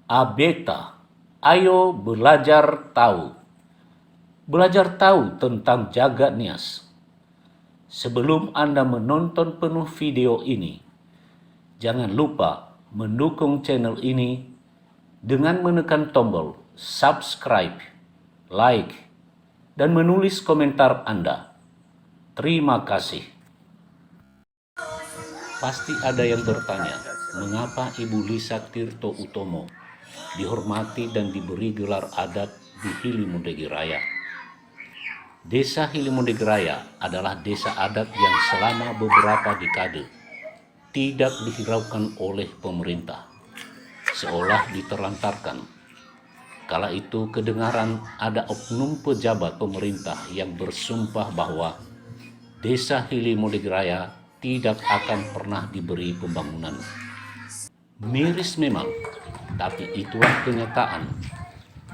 Abeta, ayo belajar tahu. Belajar tahu tentang jagat nias. Sebelum Anda menonton penuh video ini, jangan lupa mendukung channel ini dengan menekan tombol subscribe, like, dan menulis komentar Anda. Terima kasih. Pasti ada yang bertanya, mengapa Ibu Lisa Tirto Utomo dihormati dan diberi gelar adat di Hilimondegi Raya? Desa Hilimondegi Raya adalah desa adat yang selama beberapa dekade tidak dihiraukan oleh pemerintah, seolah diterlantarkan. Kala itu kedengaran ada oknum pejabat pemerintah yang bersumpah bahwa desa Hilimondegi Raya tidak akan pernah diberi pembangunan. Miris memang, tapi itulah kenyataan.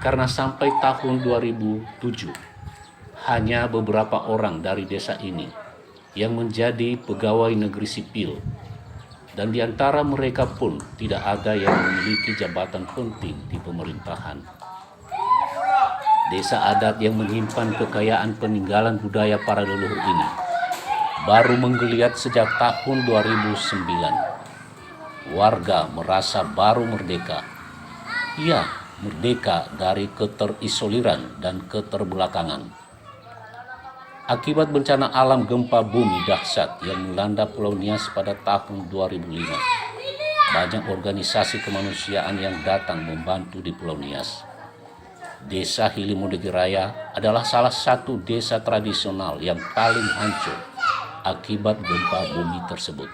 Karena sampai tahun 2007, hanya beberapa orang dari desa ini yang menjadi pegawai negeri sipil, dan di antara mereka pun tidak ada yang memiliki jabatan penting di pemerintahan. Desa adat yang menyimpan kekayaan peninggalan budaya para leluhur ini baru menggeliat sejak tahun 2009. Warga merasa baru merdeka. Ya, merdeka dari keterisoliran dan keterbelakangan. Akibat bencana alam gempa bumi dahsyat yang melanda Pulau Nias pada tahun 2005, banyak organisasi kemanusiaan yang datang membantu di Pulau Nias. Desa Hilimondegi Raya adalah salah satu desa tradisional yang paling hancur akibat gempa bumi tersebut.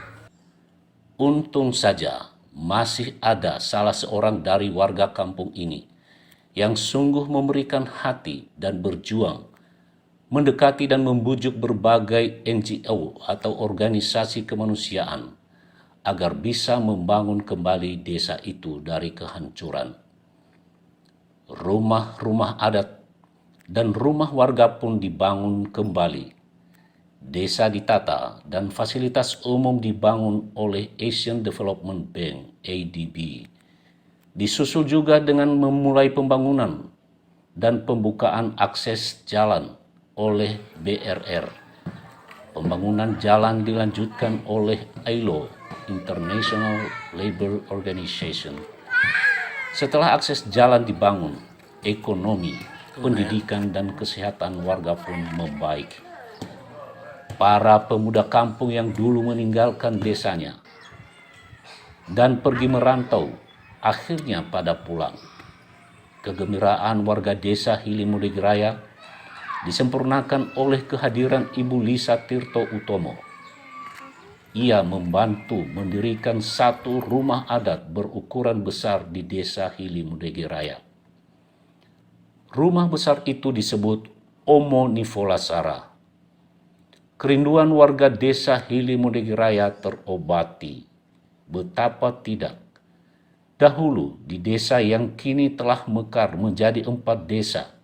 Untung saja masih ada salah seorang dari warga kampung ini yang sungguh memberikan hati dan berjuang mendekati dan membujuk berbagai NGO atau organisasi kemanusiaan agar bisa membangun kembali desa itu dari kehancuran. Rumah-rumah adat dan rumah warga pun dibangun kembali. Desa ditata dan fasilitas umum dibangun oleh Asian Development Bank (ADB). Disusul juga dengan memulai pembangunan dan pembukaan akses jalan oleh BRR. Pembangunan jalan dilanjutkan oleh ILO (International Labour Organization). Setelah akses jalan dibangun, ekonomi, pendidikan, dan kesehatan warga pun membaik. Para pemuda kampung yang dulu meninggalkan desanya dan pergi merantau akhirnya pada pulang. Kegembiraan warga desa Hilimondegi Raya disempurnakan oleh kehadiran Ibu Lisa Tirto Utomo. Ia membantu mendirikan satu rumah adat berukuran besar di desa Hilimondegi Raya. Rumah besar itu disebut Omo Nivolasara. Kerinduan warga desa Hilimondegi Raya terobati. Betapa tidak. Dahulu di desa yang kini telah mekar menjadi 4 desa,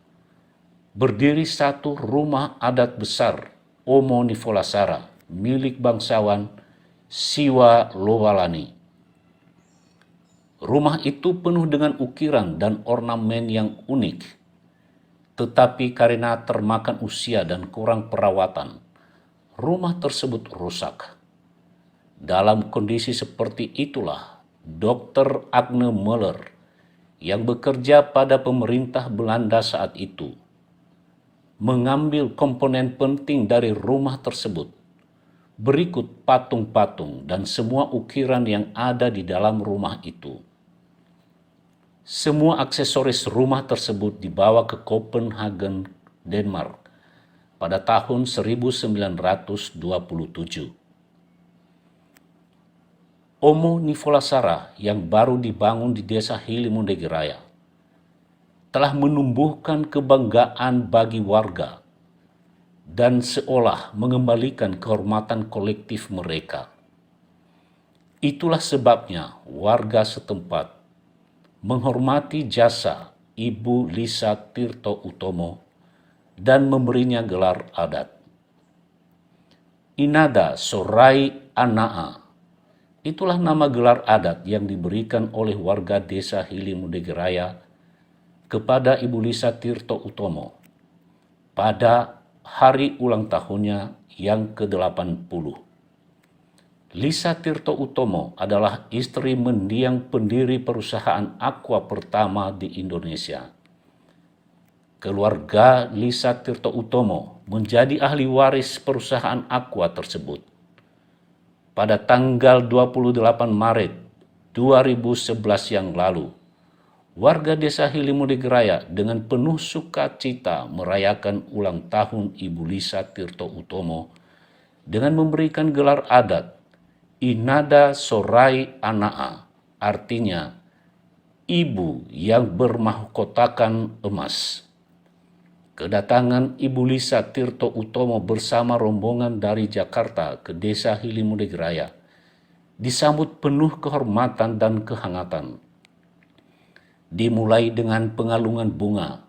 berdiri satu rumah adat besar Omo Nivolasara milik bangsawan Siwa Lowalani. Rumah itu penuh dengan ukiran dan ornamen yang unik, tetapi karena termakan usia dan kurang perawatan, rumah tersebut rusak. Dalam kondisi seperti itulah Dr. Agne Muller yang bekerja pada pemerintah Belanda saat itu mengambil komponen penting dari rumah tersebut, berikut patung-patung dan semua ukiran yang ada di dalam rumah itu. Semua aksesoris rumah tersebut dibawa ke Copenhagen, Denmark pada tahun 1927. Omo Nivolasara yang baru dibangun di desa Hilimondegi Raya telah menumbuhkan kebanggaan bagi warga dan seolah mengembalikan kehormatan kolektif mereka. Itulah sebabnya warga setempat menghormati jasa Ibu Lisa Tirto Utomo dan memberinya gelar adat. Inada Sorai Anaa, Itulah nama gelar adat yang diberikan oleh warga desa Hilimudegi Raya kepada Ibu Lisa Tirto Utomo pada hari ulang tahunnya yang ke-80. Lisa Tirto Utomo adalah istri mendiang pendiri perusahaan aqua pertama di Indonesia. Keluarga Lisa Tirto Utomo menjadi ahli waris perusahaan aqua tersebut. Pada tanggal 28 Maret 2011 yang lalu, warga desa Hilimudegi Raya dengan penuh sukacita merayakan ulang tahun Ibu Lisa Tirto Utomo dengan memberikan gelar adat Inada Sorai Anaa, artinya ibu yang bermahkotakan emas. Kedatangan Ibu Lisa Tirto Utomo bersama rombongan dari Jakarta ke desa Hilimudegi Raya disambut penuh kehormatan dan kehangatan. Dimulai dengan pengalungan bunga,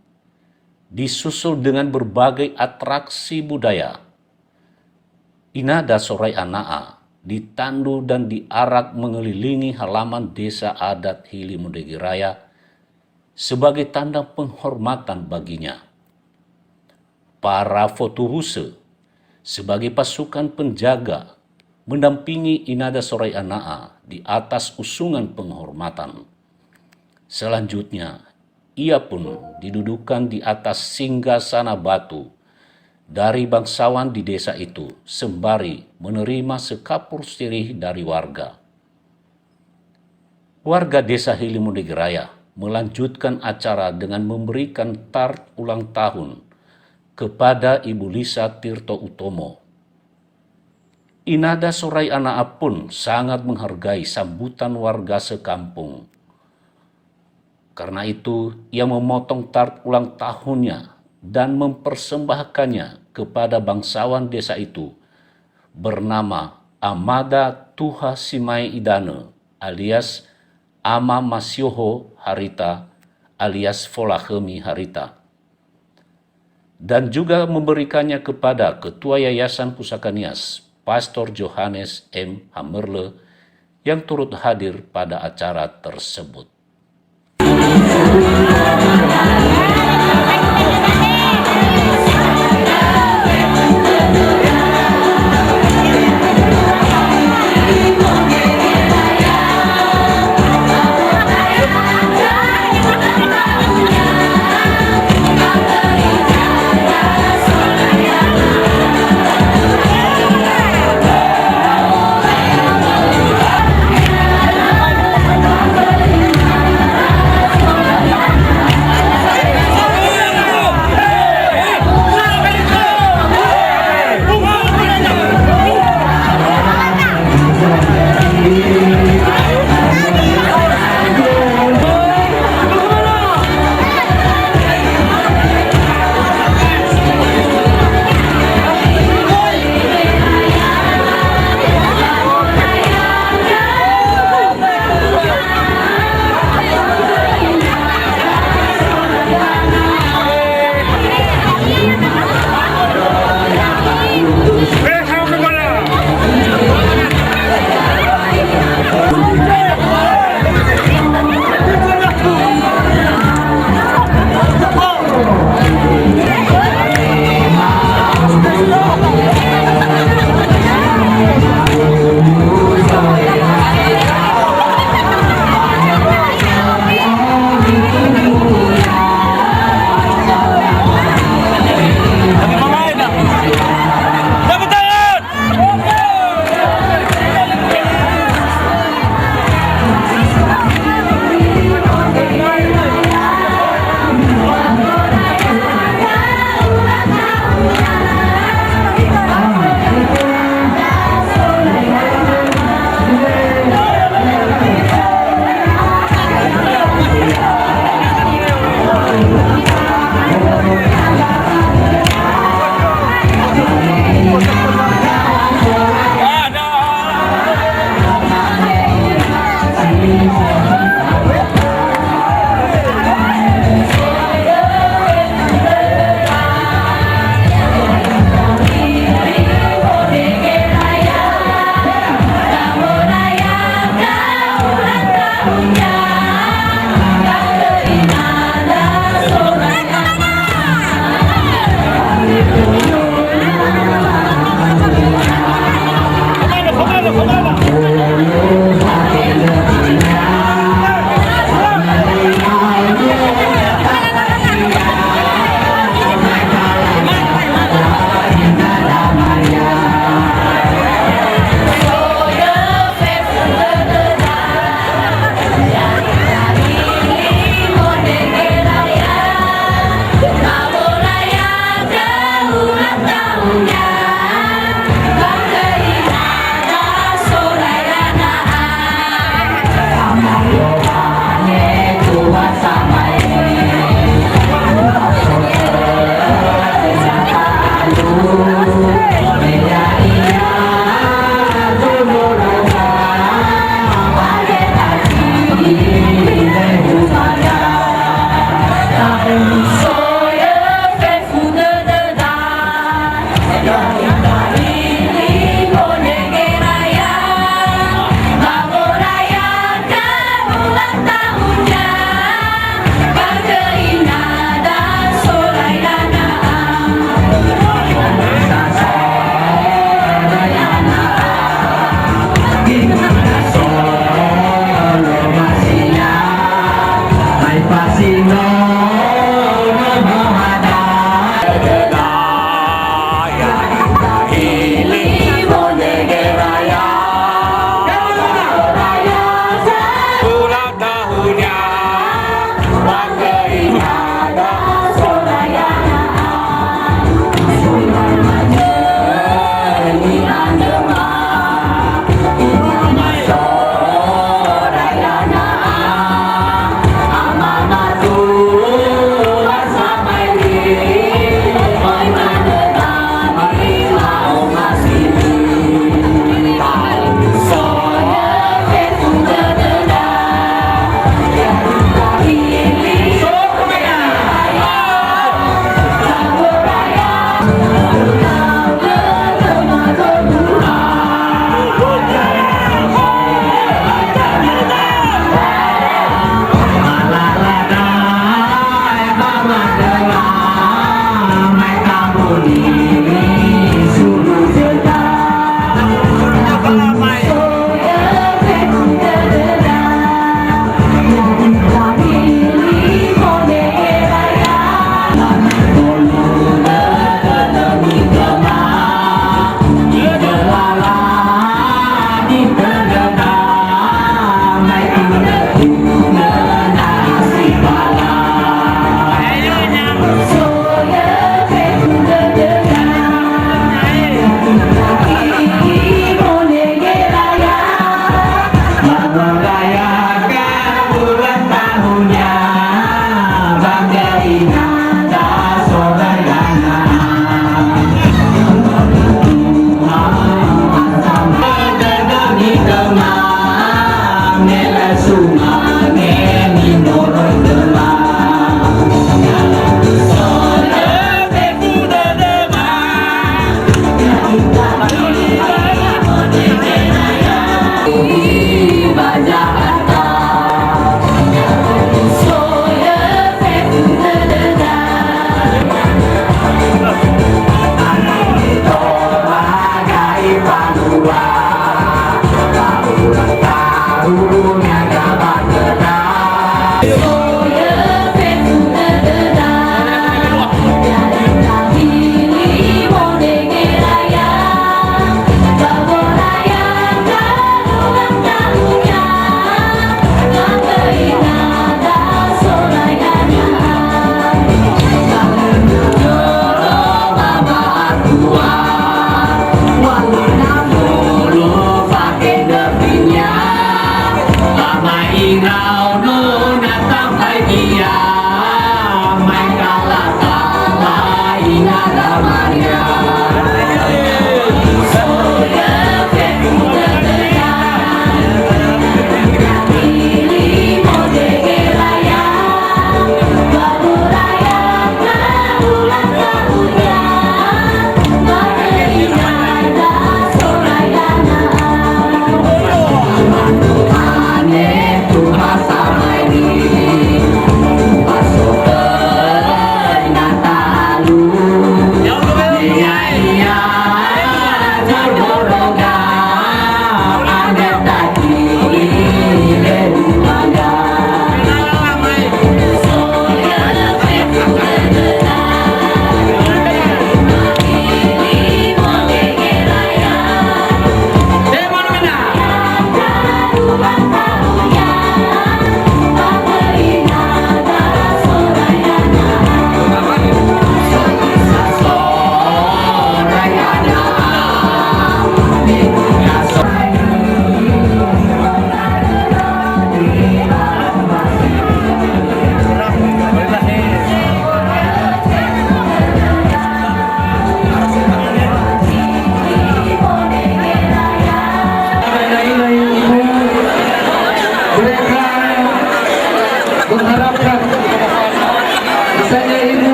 disusul dengan berbagai atraksi budaya. Inada Sorai Anaa ditandu dan diarak mengelilingi halaman desa adat Hilimudegi Raya sebagai tanda penghormatan baginya. Para fotohuse sebagai pasukan penjaga mendampingi Inada Sorai Anaa di atas usungan penghormatan. Selanjutnya, ia pun didudukan di atas singgasana batu dari bangsawan di desa itu sembari menerima sekapur sirih dari warga. Warga desa Hilimudegi Raya melanjutkan acara dengan memberikan tart ulang tahun kepada Ibu Lisa Tirto Utomo. Inada Sorai Anaa pun sangat menghargai sambutan warga sekampung. Karena itu, ia memotong tart ulang tahunnya dan mempersembahkannya kepada bangsawan desa itu bernama Amada Tuha Simai Idane alias Ama Masyoho Harita alias Folahemi Harita. Dan juga memberikannya kepada Ketua Yayasan Pusaka Nias, Pastor Johannes M. Hamerle, yang turut hadir pada acara tersebut.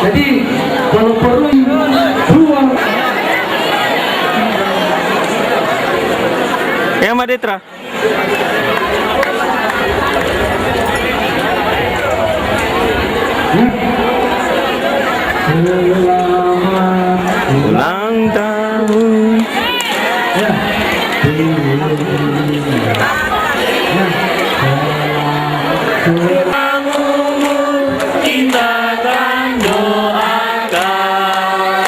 Jadi kalau perlu ruang. Ya Mbak Detra. Ulang tahun. Ya. Kita akan doakan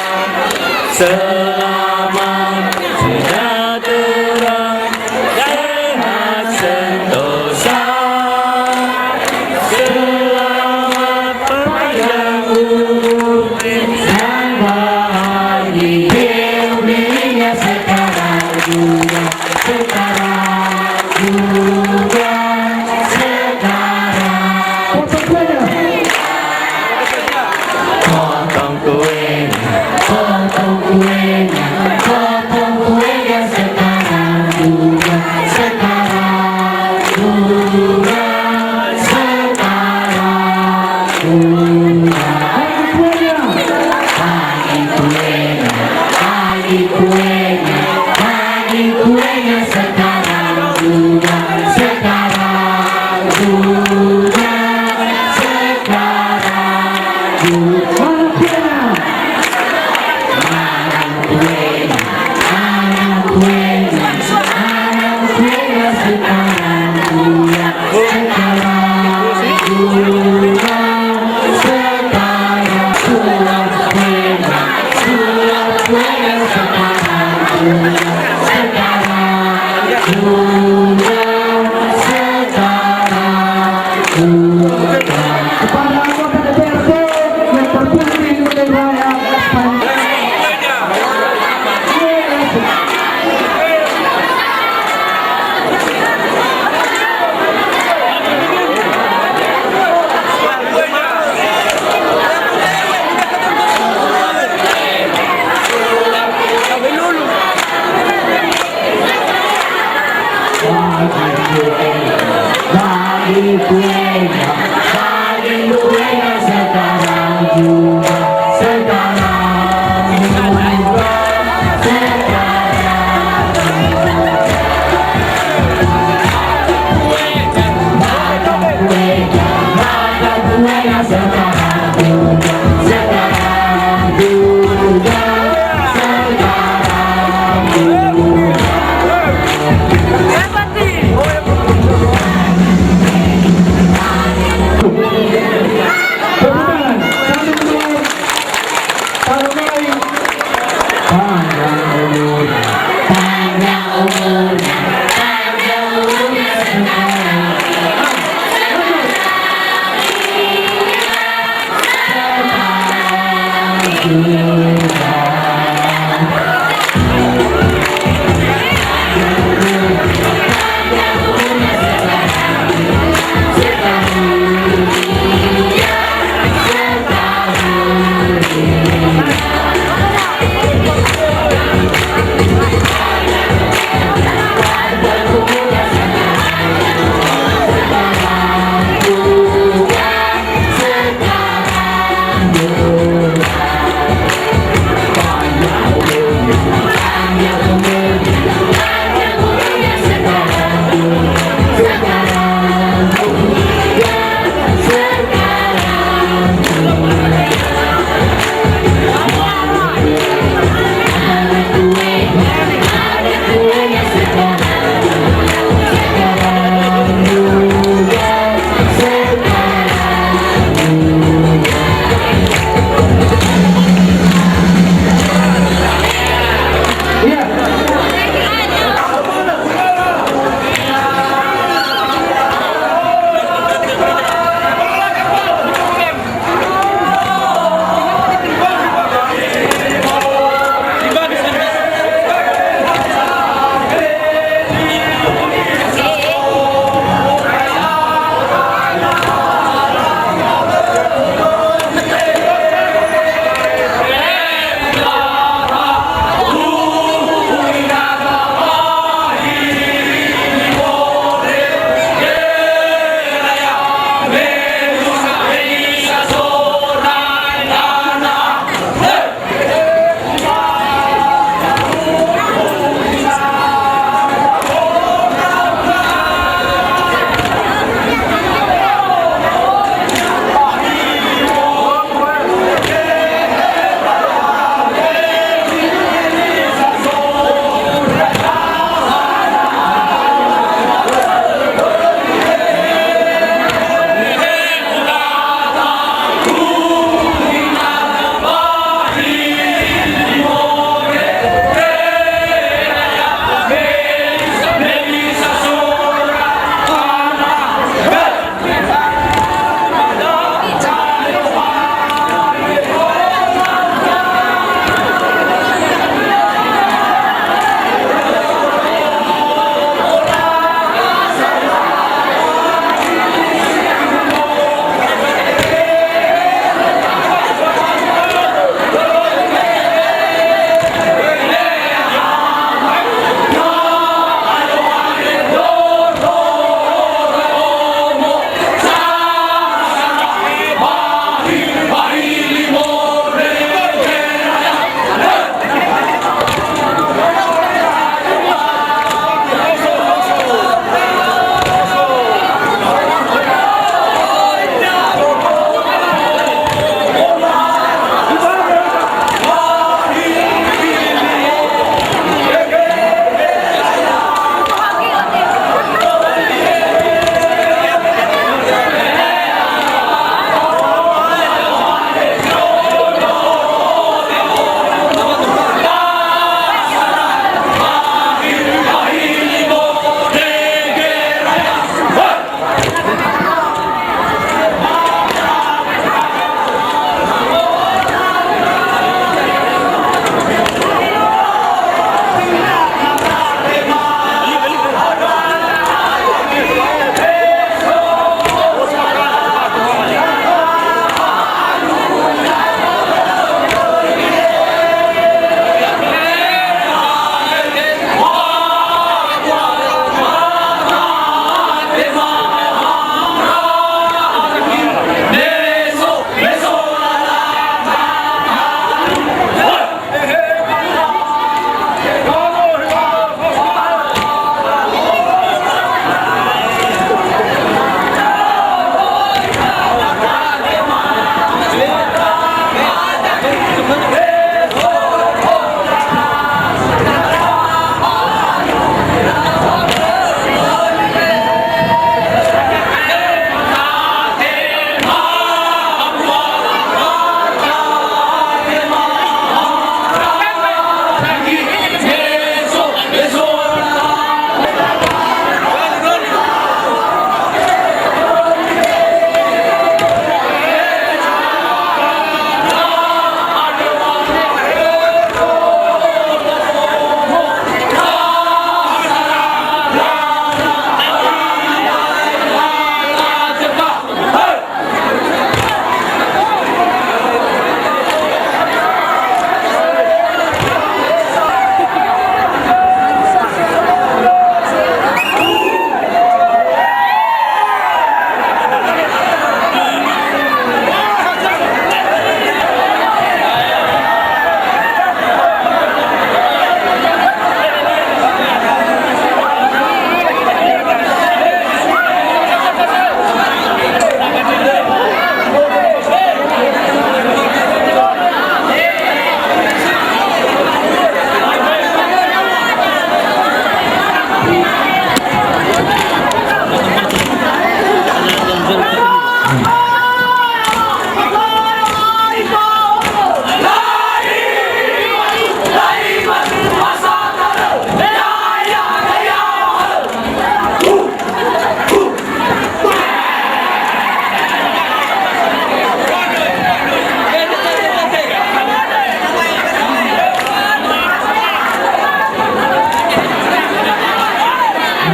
selamat sejahtera sehat sentosa selamat panjang umur dan bahagia dunia sekarang juga potong kuenya sekarang juga Kepada anggota DPRD yang terpilih di Medan Raya bagi kuenya sekarang juga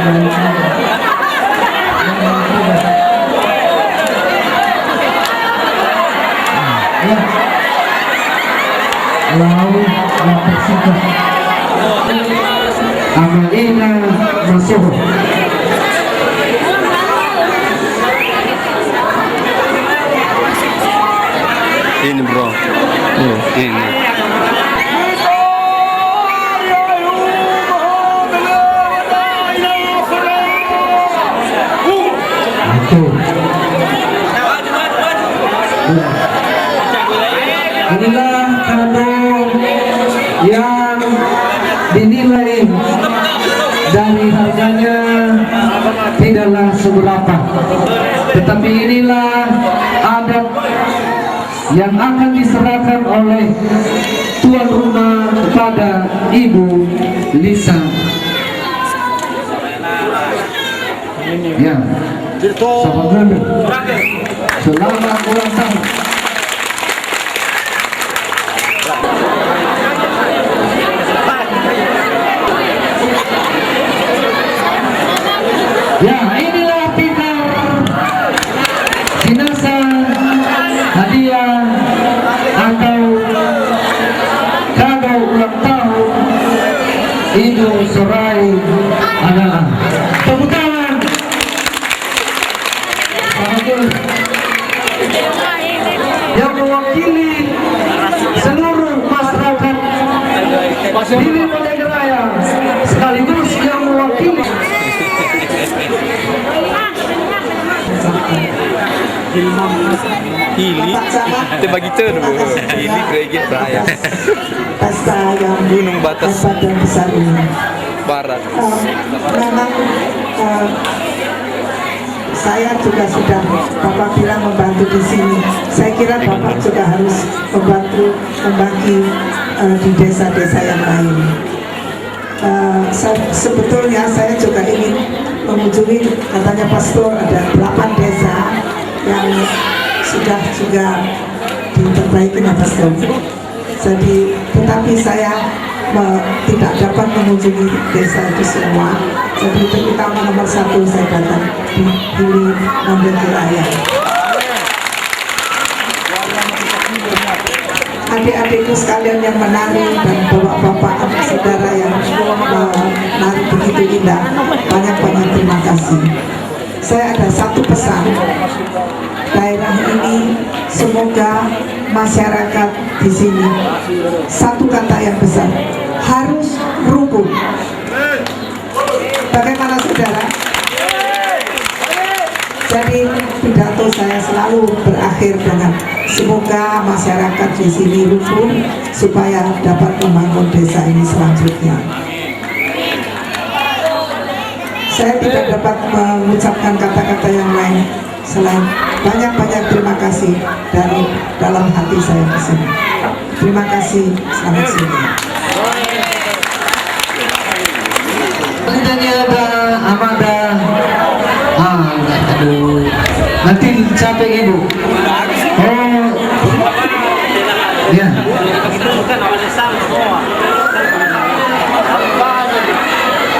Ya. Lalu mempersingkat Amalina masuk. Ini bro. Ini. Itu. Inilah kado yang dinilai dari harganya tidaklah seberapa, tetapi inilah adat yang akan diserahkan oleh tuan rumah kepada Ibu Lisa. Ya, selamat ulang tahun. Ya, inilah pintar jenazah hadiah atau kado ulang tahun Ibu Sorai adalah tepuk tangan. Yang mewakili seluruh masyarakat Hili Merdeka Raya, sekaligus yang mewakili Hili. Kita bagi turun bro. Hili Gregit Raya. Pesta yang Gunung Batas hebat dan besar ini. Barat. Memang saya juga sudah Bapak bilang membantu di sini. Saya kira Bapak juga harus membantu membagi di desa-desa yang lain. Sebetulnya saya juga ingin mengunjungi, katanya pastor ada 8 desa yang sudah juga diperbaiki ya pastor. Jadi tetapi saya tidak dapat mengunjungi desa itu semua. Jadi terutama nomor 1 saya datang di Hili Merdeka Raya. Adik-adikku sekalian yang menari dan bapak-bapak saudara yang menari begitu indah, banyak-banyak terima kasih. Saya ada satu pesan, daerah ini semoga masyarakat di sini, satu kata yang besar, harus rukun. Bagaimana saudara? Jadi pidato saya selalu berakhir dengan semoga masyarakat di sini rukun supaya dapat membangun desa ini selanjutnya. Saya tidak dapat mengucapkan kata-kata yang lain selain banyak-banyak terima kasih dari dalam hati saya ke sini. Terima kasih, selamat siang. Selanjutnya ada Amanda. Aduh, nanti capek Ibu. Oh, ya.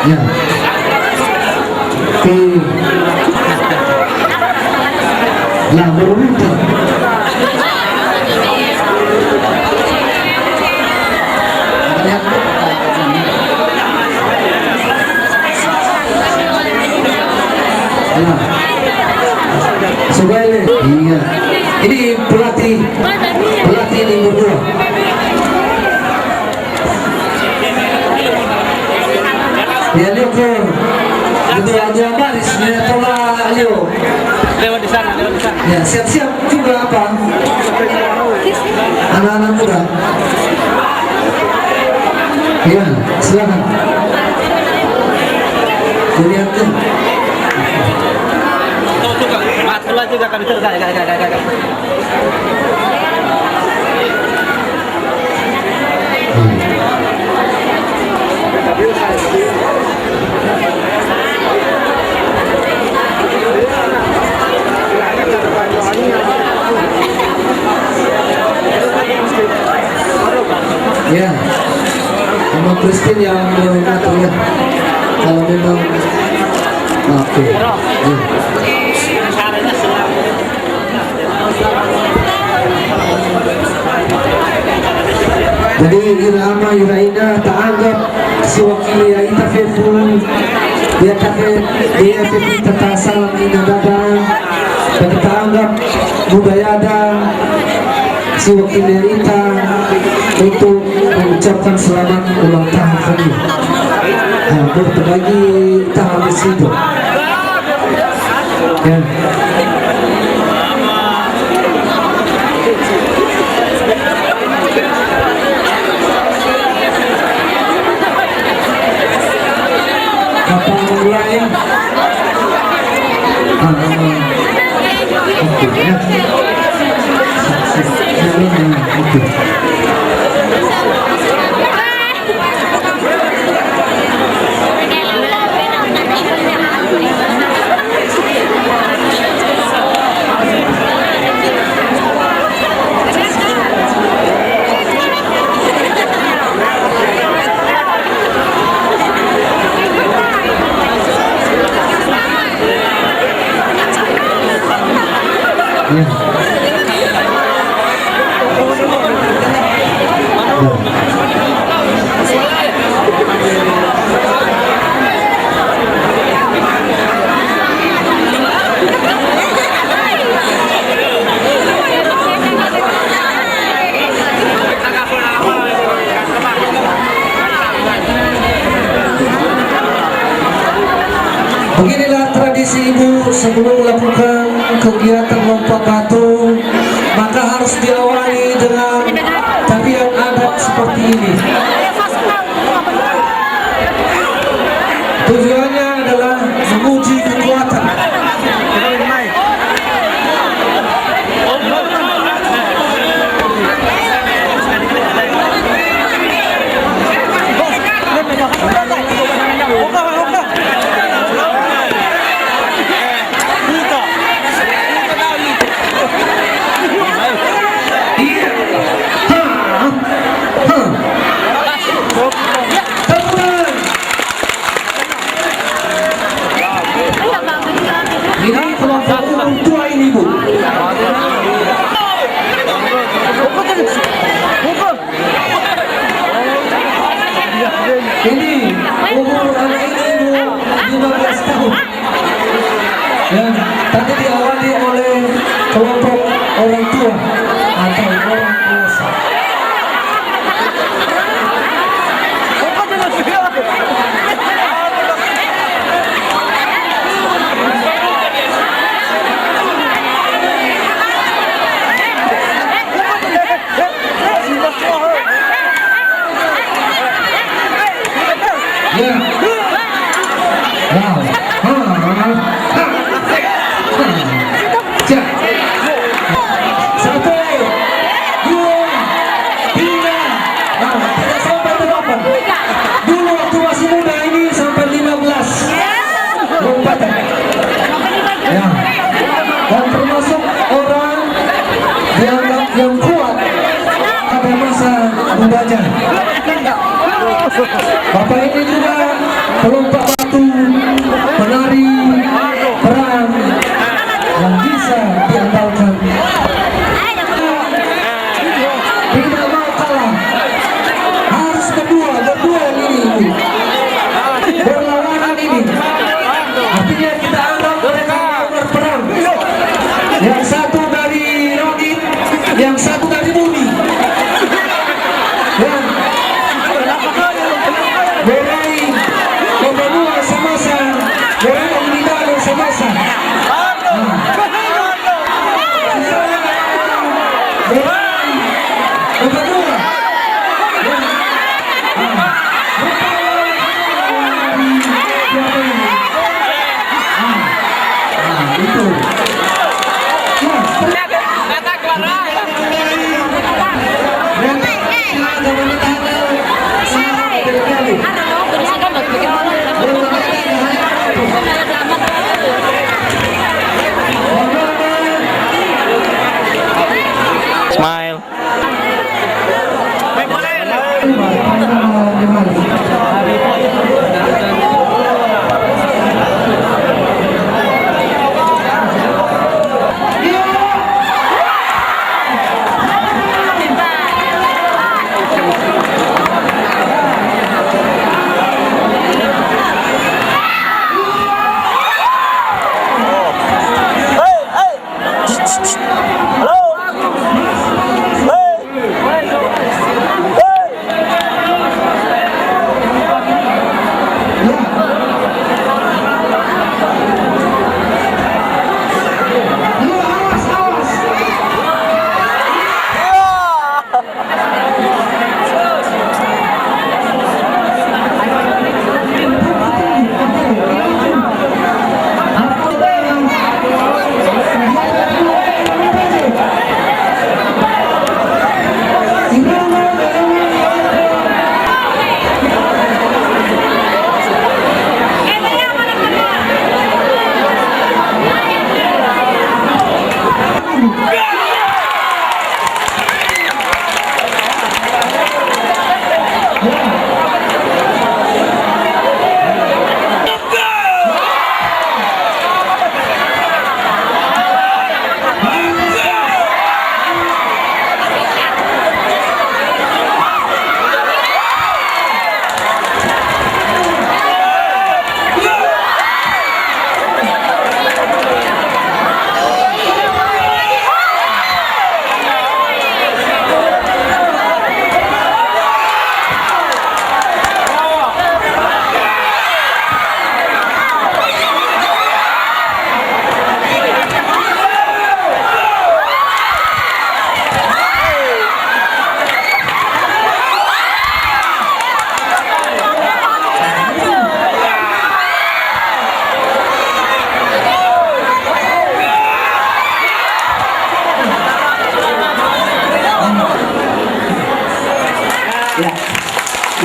Ya. Oke. Lah berurutan. Sebagai iya, ini pelatih ini berdua. Ya lihat tuh, itu aja baris, ya pola Leo. Lewat di sana. Ya siap-siap juga apa? Anak-anak muda. Ya silakan. Lihat tuh. Juga kami terus. Ya, sama Christine yang mengatur ya. Kalau memang Jadi irama iraina taanggap si wakili ya ita fefu dia kate dia fefu tatasalam ina dadang dan taanggap budayada si wakili ya ita untuk mengucapkan selamat ulang tahun kami. Berbagi kita habis itu. Ya. Kapan mulai? Oke, ya. Oke. Beginilah tradisi ibu sebelum melakukan kegiatan lompat batu, maka harus diawali dengan tarian adat seperti ini. Tujuannya adalah menguji kekuatan. Ini kelompok orang tua ini, Bu. Ini umur anak ini, Bu, 15 tahun. Ya, tadi diawali oleh kelompok orang tua atau orang dewasa. Ya. Wow. Satu, dua, tiga. Tidak sampai 8. Dulu waktu masih muda ini sampai 15 lompatan. Ya. Dan termasuk orang dianggap yang kuat pada masa mudanya. Bapak ini juga pelompat batu, penari, perang yang bisa diandalkan. Tidak mau kalah, harus berdua ini, berlawanan ini. Artinya kita anggap mereka berperang. Yang satu dari Rodin, yang satu dari Bumi. Berai berdua sama-sama, berai meninggal sama-sama. Berai berdua. Itu. Ya.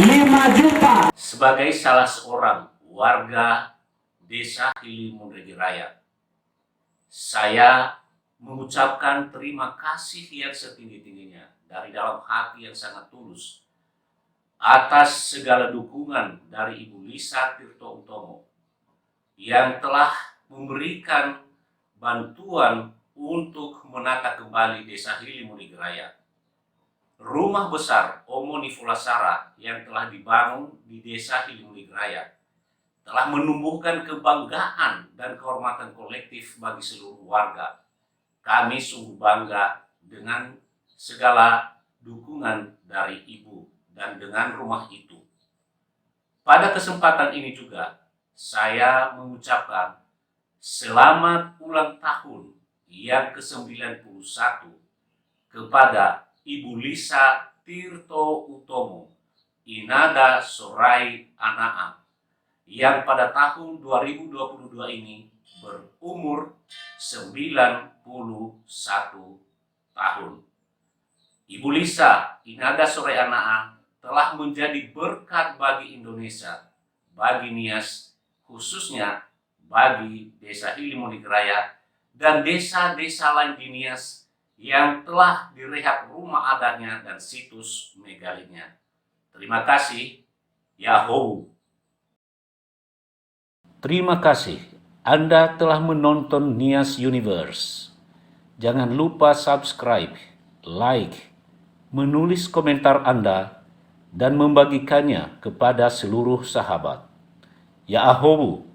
5 juta. Sebagai salah seorang warga Desa Hili Mondegi Raya, saya mengucapkan terima kasih yang setinggi-tingginya dari dalam hati yang sangat tulus atas segala dukungan dari Ibu Lisa Tirto Utomo yang telah memberikan bantuan untuk menata kembali Desa Hili Mondegi Raya. Rumah besar Omo Nifulasara yang telah dibangun di Desa Hili Mondegi Raya telah menumbuhkan kebanggaan dan kehormatan kolektif bagi seluruh warga. Kami sungguh bangga dengan segala dukungan dari Ibu dan dengan rumah itu. Pada kesempatan ini juga, saya mengucapkan selamat ulang tahun yang ke-91 kepada Ibu Lisa Tirto Utomo Inada Sorai Anaa yang pada tahun 2022 ini berumur 91 tahun. Ibu Lisa Inada Sorai Anaa telah menjadi berkat bagi Indonesia, bagi Nias, khususnya bagi Desa Hili Mondegi Raya dan desa-desa lain di Nias yang telah direhab rumah adatnya dan situs megalitnya. Terima kasih, Yahoo. Terima kasih Anda telah menonton Nias Universe. Jangan lupa subscribe, like, menulis komentar Anda, dan membagikannya kepada seluruh sahabat. Yahoo.